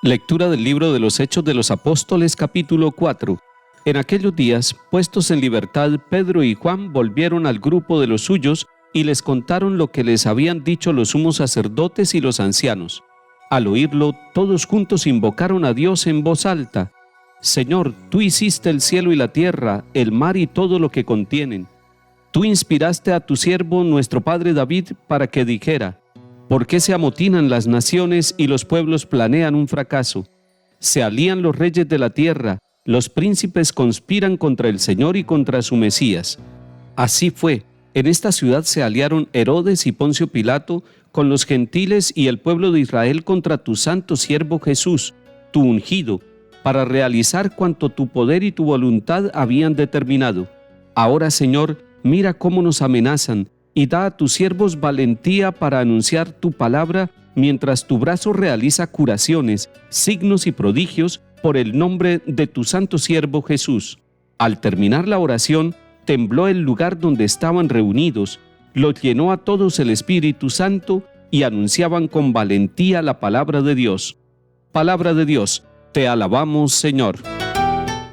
Lectura del libro de los Hechos de los Apóstoles, capítulo 4. En aquellos días, puestos en libertad, Pedro y Juan volvieron al grupo de los suyos y les contaron lo que les habían dicho los sumos sacerdotes y los ancianos. Al oírlo, todos juntos invocaron a Dios en voz alta: Señor, tú hiciste el cielo y la tierra, el mar y todo lo que contienen. Tú inspiraste a tu siervo, nuestro padre David, para que dijera: ¿por qué se amotinan las naciones y los pueblos planean un fracaso? Se alían los reyes de la tierra, los príncipes conspiran contra el Señor y contra su Mesías. Así fue, en esta ciudad se aliaron Herodes y Poncio Pilato con los gentiles y el pueblo de Israel contra tu santo siervo Jesús, tu ungido, para realizar cuanto tu poder y tu voluntad habían determinado. Ahora, Señor, mira cómo nos amenazan, y da a tus siervos valentía para anunciar tu palabra, mientras tu brazo realiza curaciones, signos y prodigios por el nombre de tu santo siervo Jesús. Al terminar la oración, tembló el lugar donde estaban reunidos, los llenó a todos el Espíritu Santo y anunciaban con valentía la palabra de Dios. Palabra de Dios, te alabamos, Señor.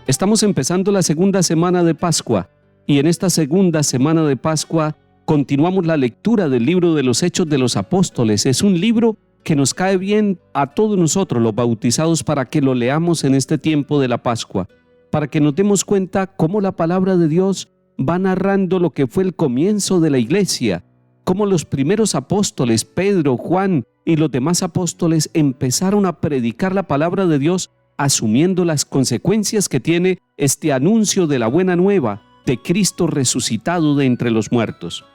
Estamos empezando la segunda semana de Pascua, y en esta segunda semana de Pascua continuamos la lectura del libro de los Hechos de los Apóstoles. Es un libro que nos cae bien a todos nosotros, los bautizados, para que lo leamos en este tiempo de la Pascua, para que nos demos cuenta cómo la palabra de Dios va narrando lo que fue el comienzo de la iglesia, cómo los primeros apóstoles, Pedro, Juan y los demás apóstoles, empezaron a predicar la palabra de Dios, asumiendo las consecuencias que tiene este anuncio de la buena nueva de Cristo resucitado de entre los muertos.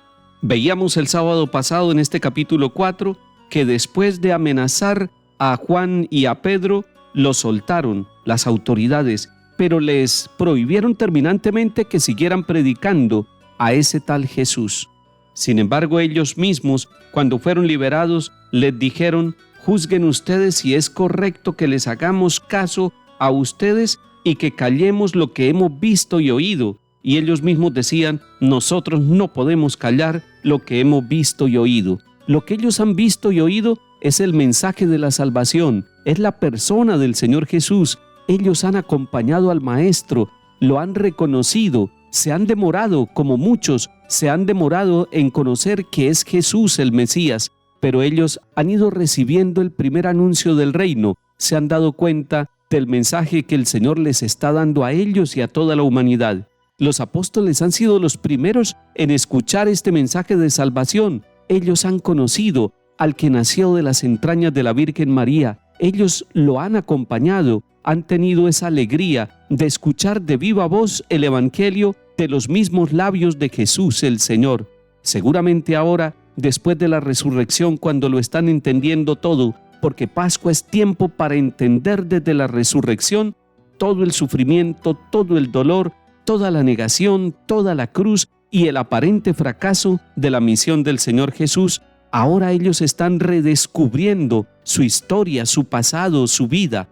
Veíamos el sábado pasado en este capítulo 4 que después de amenazar a Juan y a Pedro, los soltaron las autoridades, pero les prohibieron terminantemente que siguieran predicando a ese tal Jesús. Sin embargo, ellos mismos, cuando fueron liberados, les dijeron: juzguen ustedes si es correcto que les hagamos caso a ustedes y que callemos lo que hemos visto y oído. Y ellos mismos decían: nosotros no podemos callar lo que hemos visto y oído. Lo que ellos han visto y oído es el mensaje de la salvación, es la persona del Señor Jesús. Ellos han acompañado al Maestro, lo han reconocido, se han demorado, como muchos, se han demorado en conocer que es Jesús el Mesías, pero ellos han ido recibiendo el primer anuncio del reino, se han dado cuenta del mensaje que el Señor les está dando a ellos y a toda la humanidad. Los apóstoles han sido los primeros en escuchar este mensaje de salvación. Ellos han conocido al que nació de las entrañas de la Virgen María. Ellos lo han acompañado, han tenido esa alegría de escuchar de viva voz el Evangelio de los mismos labios de Jesús el Señor. Seguramente ahora, después de la resurrección, cuando lo están entendiendo todo, porque Pascua es tiempo para entender desde la resurrección todo el sufrimiento, todo el dolor, toda la negación, toda la cruz y el aparente fracaso de la misión del Señor Jesús. Ahora ellos están redescubriendo su historia, su pasado, su vida.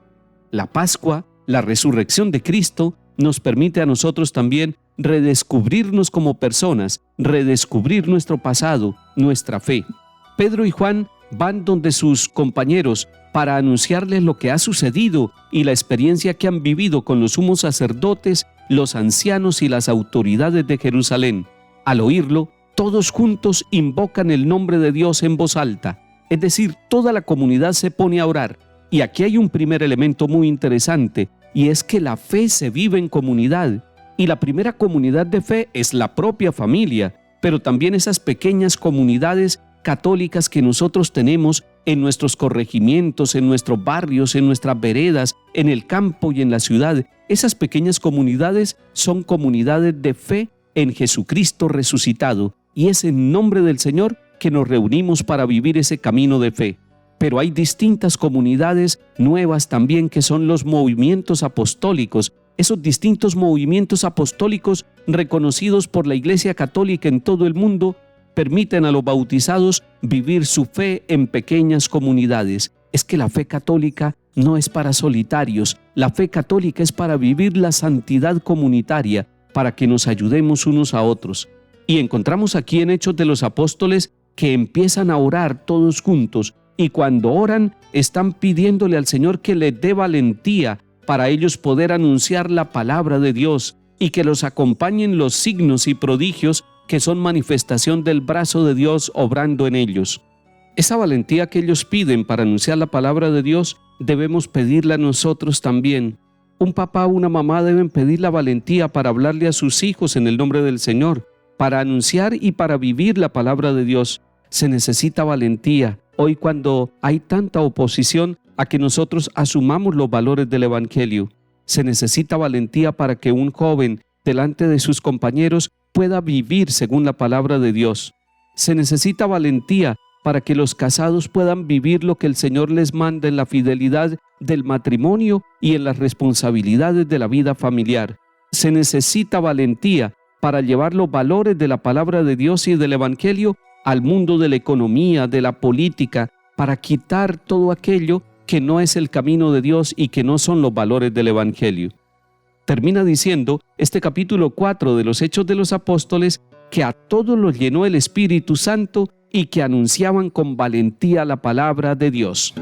La Pascua, la resurrección de Cristo, nos permite a nosotros también redescubrirnos como personas, redescubrir nuestro pasado, nuestra fe. Pedro y Juan van donde sus compañeros para anunciarles lo que ha sucedido y la experiencia que han vivido con los sumos sacerdotes, los ancianos y las autoridades de Jerusalén. Al oírlo, todos juntos invocan el nombre de Dios en voz alta, es decir, toda la comunidad se pone a orar. Y aquí hay un primer elemento muy interesante, y es que la fe se vive en comunidad, y la primera comunidad de fe es la propia familia, pero también esas pequeñas comunidades católicas que nosotros tenemos en nuestros corregimientos, en nuestros barrios, en nuestras veredas, en el campo y en la ciudad. Esas pequeñas comunidades son comunidades de fe en Jesucristo resucitado, y es en nombre del Señor que nos reunimos para vivir ese camino de fe. Pero hay distintas comunidades nuevas también que son los movimientos apostólicos, esos distintos movimientos apostólicos reconocidos por la Iglesia Católica en todo el mundo permiten a los bautizados vivir su fe en pequeñas comunidades. Es que la fe católica no es para solitarios. La fe católica es para vivir la santidad comunitaria, para que nos ayudemos unos a otros. Y encontramos aquí en Hechos de los Apóstoles que empiezan a orar todos juntos, y cuando oran están pidiéndole al Señor que les dé valentía para ellos poder anunciar la palabra de Dios y que los acompañen los signos y prodigios que son manifestación del brazo de Dios obrando en ellos. Esa valentía que ellos piden para anunciar la palabra de Dios debemos pedirla nosotros también. Un papá o una mamá deben pedir la valentía para hablarle a sus hijos en el nombre del Señor, para anunciar y para vivir la palabra de Dios. Se necesita valentía. Hoy, cuando hay tanta oposición a que nosotros asumamos los valores del Evangelio, se necesita valentía para que un joven delante de sus compañeros pueda vivir según la palabra de Dios. Se necesita valentía para que los casados puedan vivir lo que el Señor les manda en la fidelidad del matrimonio y en las responsabilidades de la vida familiar. Se necesita valentía para llevar los valores de la palabra de Dios y del Evangelio al mundo de la economía, de la política, para quitar todo aquello que no es el camino de Dios y que no son los valores del Evangelio. Termina diciendo este capítulo 4 de los Hechos de los Apóstoles que a todos los llenó el Espíritu Santo y que anunciaban con valentía la palabra de Dios.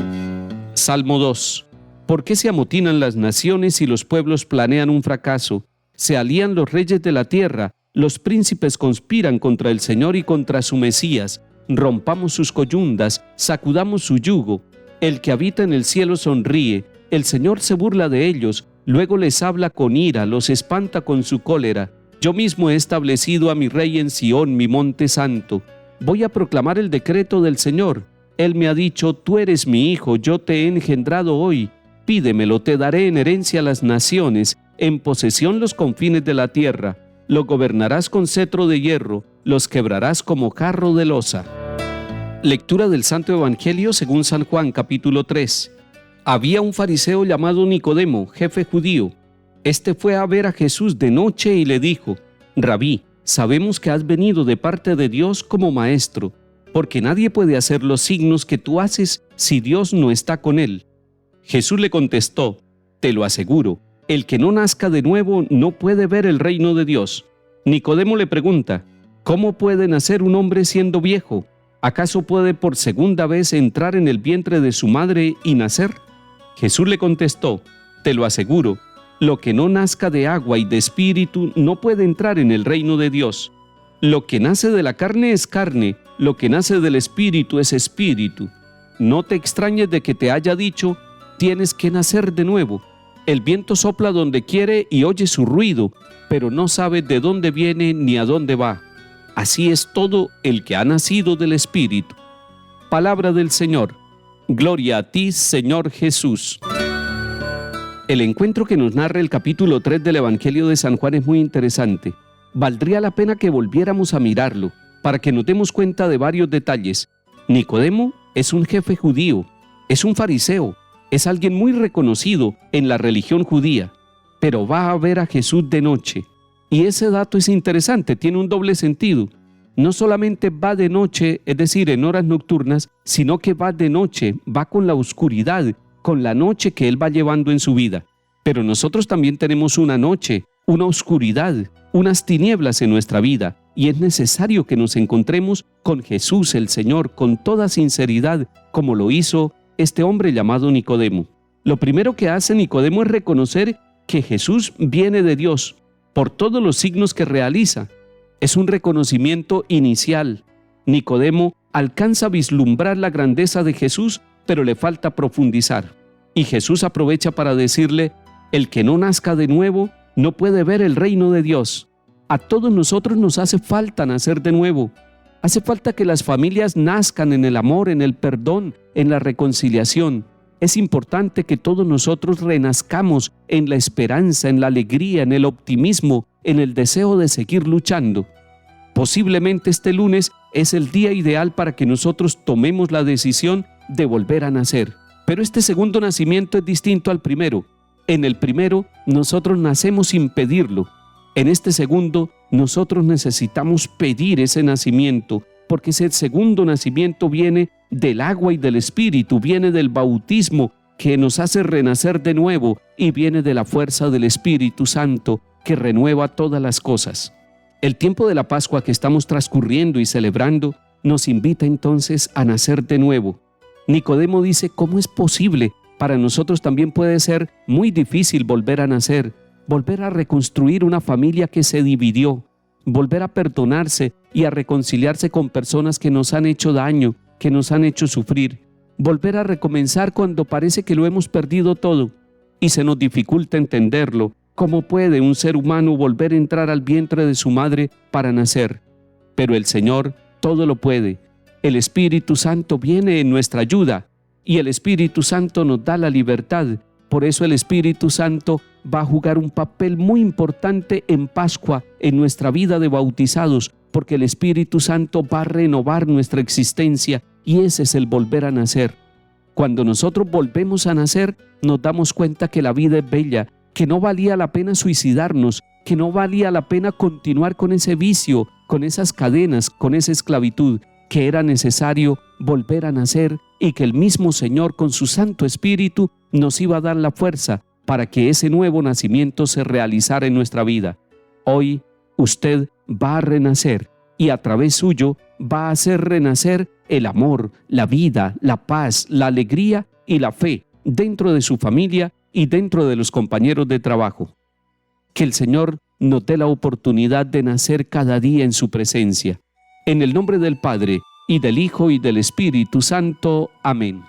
Salmo 2. ¿Por qué se amotinan las naciones y los pueblos planean un fracaso? Se alían los reyes de la tierra, los príncipes conspiran contra el Señor y contra su Mesías. Rompamos sus coyundas, sacudamos su yugo. El que habita en el cielo sonríe, el Señor se burla de ellos, luego les habla con ira, los espanta con su cólera. Yo mismo he establecido a mi rey en Sión, mi monte santo. Voy a proclamar el decreto del Señor. Él me ha dicho, tú eres mi hijo, yo te he engendrado hoy. Pídemelo, te daré en herencia a las naciones, en posesión los confines de la tierra. Lo gobernarás con cetro de hierro, los quebrarás como jarro de loza. Lectura del Santo Evangelio según San Juan, capítulo 3. Había un fariseo llamado Nicodemo, jefe judío. Este fue a ver a Jesús de noche y le dijo: Rabí, sabemos que has venido de parte de Dios como maestro, porque nadie puede hacer los signos que tú haces si Dios no está con él. Jesús le contestó: Te lo aseguro, el que no nazca de nuevo no puede ver el reino de Dios. Nicodemo le pregunta: ¿Cómo puede nacer un hombre siendo viejo? ¿Acaso puede por segunda vez entrar en el vientre de su madre y nacer? Jesús le contestó: Te lo aseguro, lo que no nazca de agua y de espíritu no puede entrar en el reino de Dios. Lo que nace de la carne es carne, lo que nace del espíritu es espíritu. No te extrañes de que te haya dicho: tienes que nacer de nuevo. El viento sopla donde quiere y oye su ruido, pero no sabe de dónde viene ni a dónde va. Así es todo el que ha nacido del Espíritu. Palabra del Señor. Gloria a ti, Señor Jesús. El encuentro que nos narra el capítulo 3 del Evangelio de San Juan es muy interesante. Valdría la pena que volviéramos a mirarlo, para que nos demos cuenta de varios detalles. Nicodemo es un jefe judío, es un fariseo, es alguien muy reconocido en la religión judía, pero va a ver a Jesús de noche. Y ese dato es interesante, tiene un doble sentido. No solamente va de noche, es decir, en horas nocturnas, sino que va de noche, va con la oscuridad, con la noche que él va llevando en su vida. Pero nosotros también tenemos una noche, una oscuridad, unas tinieblas en nuestra vida, y es necesario que nos encontremos con Jesús el Señor con toda sinceridad, como lo hizo este hombre llamado Nicodemo. Lo primero que hace Nicodemo es reconocer que Jesús viene de Dios por todos los signos que realiza. Es un reconocimiento inicial. Nicodemo alcanza a vislumbrar la grandeza de Jesús, pero le falta profundizar. Y Jesús aprovecha para decirle: el que no nazca de nuevo no puede ver el reino de Dios. A todos nosotros nos hace falta nacer de nuevo. Hace falta que las familias nazcan en el amor, en el perdón, en la reconciliación. Es importante que todos nosotros renazcamos en la esperanza, en la alegría, en el optimismo, en el deseo de seguir luchando. Posiblemente este lunes es el día ideal para que nosotros tomemos la decisión de volver a nacer. Pero este segundo nacimiento es distinto al primero. En el primero, nosotros nacemos sin pedirlo. En este segundo, nosotros necesitamos pedir ese nacimiento, porque ese segundo nacimiento viene del agua y del Espíritu, viene del bautismo que nos hace renacer de nuevo y viene de la fuerza del Espíritu Santo que renueva todas las cosas. El tiempo de la Pascua que estamos transcurriendo y celebrando nos invita entonces a nacer de nuevo. Nicodemo dice, ¿cómo es posible? Para nosotros también puede ser muy difícil volver a nacer, volver a reconstruir una familia que se dividió, volver a perdonarse y a reconciliarse con personas que nos han hecho daño, que nos han hecho sufrir, volver a recomenzar cuando parece que lo hemos perdido todo y se nos dificulta entenderlo. ¿Cómo puede un ser humano volver a entrar al vientre de su madre para nacer? Pero el Señor todo lo puede. El Espíritu Santo viene en nuestra ayuda y el Espíritu Santo nos da la libertad. Por eso el Espíritu Santo va a jugar un papel muy importante en Pascua, en nuestra vida de bautizados, porque el Espíritu Santo va a renovar nuestra existencia y ese es el volver a nacer. Cuando nosotros volvemos a nacer, nos damos cuenta que la vida es bella, que no valía la pena suicidarnos, que no valía la pena continuar con ese vicio, con esas cadenas, con esa esclavitud, que era necesario volver a nacer y que el mismo Señor con su Santo Espíritu nos iba a dar la fuerza para que ese nuevo nacimiento se realizara en nuestra vida. Hoy usted va a renacer y a través suyo va a hacer renacer el amor, la vida, la paz, la alegría y la fe dentro de su familia y dentro de los compañeros de trabajo. Que el Señor nos dé la oportunidad de nacer cada día en su presencia. En el nombre del Padre, y del Hijo, y del Espíritu Santo. Amén.